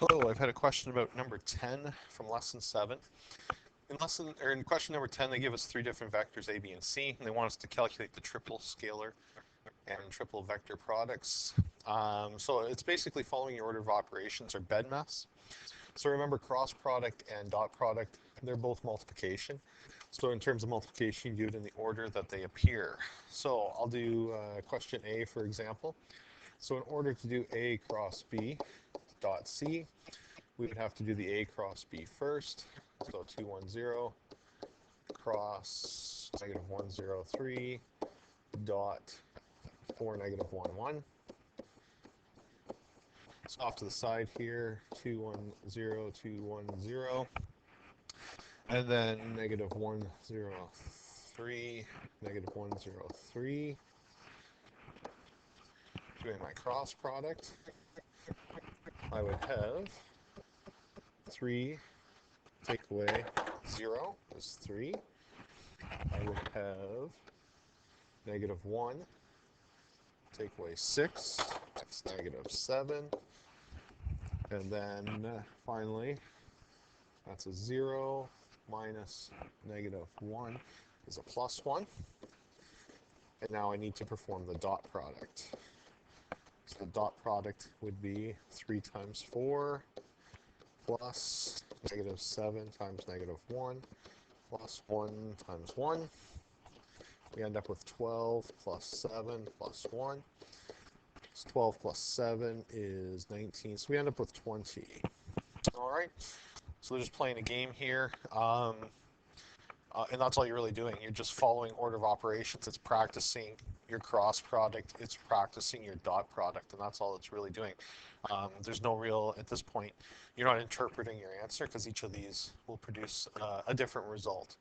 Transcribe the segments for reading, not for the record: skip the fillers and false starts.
Hello, I've had a question about number 10 from lesson 7. In question number 10, they give us three different vectors, a, b, and c, and they want us to calculate the triple scalar and triple vector products. So it's basically following your order of operations or BEDMAS. So remember, cross product and dot product, they're both multiplication. So in terms of multiplication, you do it in the order that they appear. So I'll do question A, for example. So in order to do A cross B dot C, we would have to do the A cross B first. So 2, 1, 0 cross negative 1, 0, 3 dot 4, negative 1, 1. So off to the side here, 2, 1, 0, 2, 1, 0. And then negative 1, 0, 3, negative 1, 0, 3. Doing my cross product, I would have 3 take away 0 is 3. I would have negative 1 take away 6, that's negative 7. And then finally, that's a 0 minus negative 1 is a plus 1. And now I need to perform the dot product. So the dot product would be 3 times 4 plus negative 7 times negative 1 plus 1 times 1. We end up with 12 plus 7 plus 1. So 12 plus 7 is 19. So we end up with 20. All right. So they're just playing a game here. And that's all you're really doing. You're just following order of operations. It's practicing your cross product. It's practicing your dot product. And that's all it's really doing. There's no real, at this point, you're not interpreting your answer because each of these will produce a different result.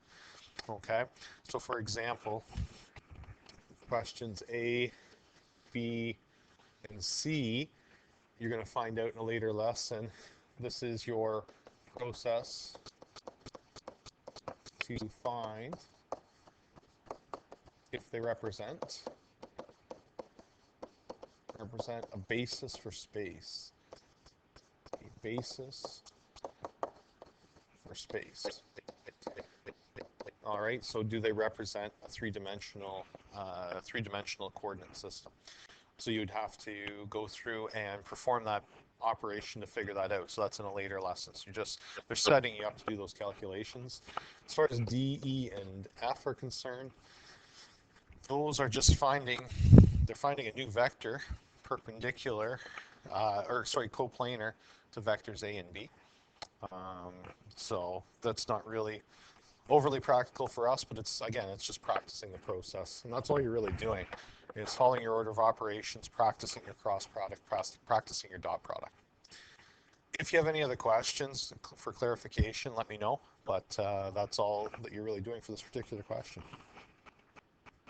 Okay? So for example, questions A, B, and C, you're going to find out in a later lesson. This is your process to find if they represent a basis for space. A basis for space. All right, so do they represent a three-dimensional coordinate system? So you'd have to go through and perform that operation to figure that out. So that's in a later lesson. So they're setting you up to do those calculations. As far as D, E, and F are concerned, those are just they're finding a new vector perpendicular, coplanar to vectors A and B. So that's not really overly practical for us, but it's just practicing the process. And that's all you're really doing is following your order of operations, practicing your cross product, practicing your dot product. If you have any other questions for clarification, let me know, but that's all that you're really doing for this particular question.